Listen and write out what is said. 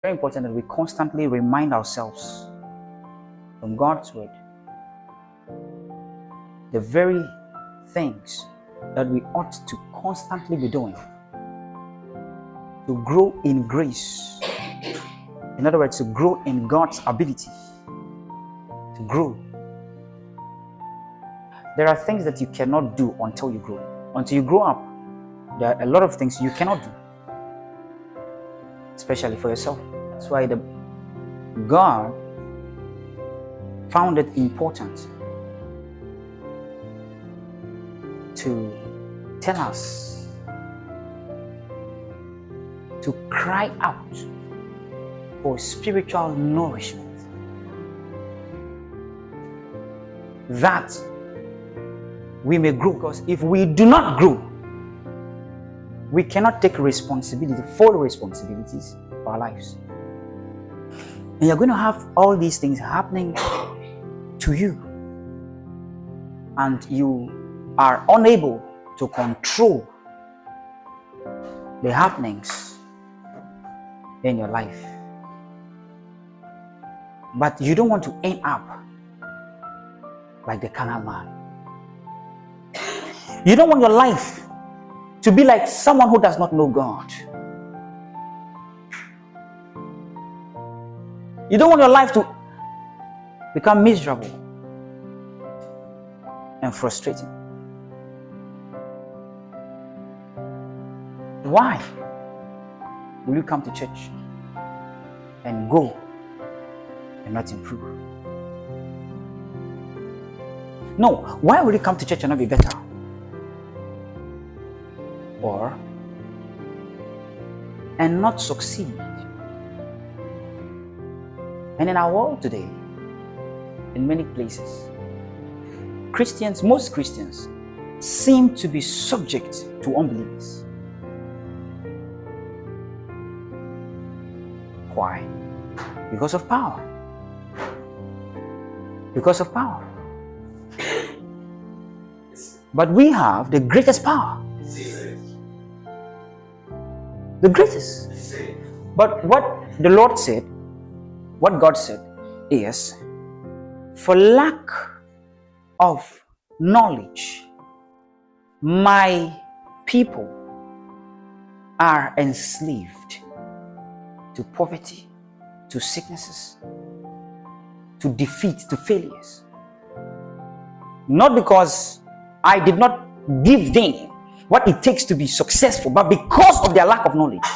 Very important that we constantly remind ourselves from God's word the very things that we ought to constantly be doing to grow in grace. In other words, to grow in God's ability to grow. There are things that you cannot do until you grow. Until you grow up, there are a lot of things you cannot do, especially for yourself. That's why God found it important to tell us to cry out for spiritual nourishment, that we may grow. Because if we do not grow, we cannot take responsibility, full responsibilities for our lives. And you're going to have all these things happening to you, and you are unable to control the happenings in your life. But you don't want to end up like the carnal man. You don't want your life to be like someone who does not know God. You don't want your life to become miserable and frustrating. Why will you come to church and go and not improve? No, why will you come to church and not be better? Or and not succeed? And in our world today, in many places, Christians, most Christians, seem to be subject to unbelievers. Why? Because of power. Because of power. But we have the greatest power. The greatest. But what the Lord said, what God said is, for lack of knowledge, my people are enslaved to poverty, to sicknesses, to defeat, to failures. Not because I did not give them what it takes to be successful, but because of their lack of knowledge.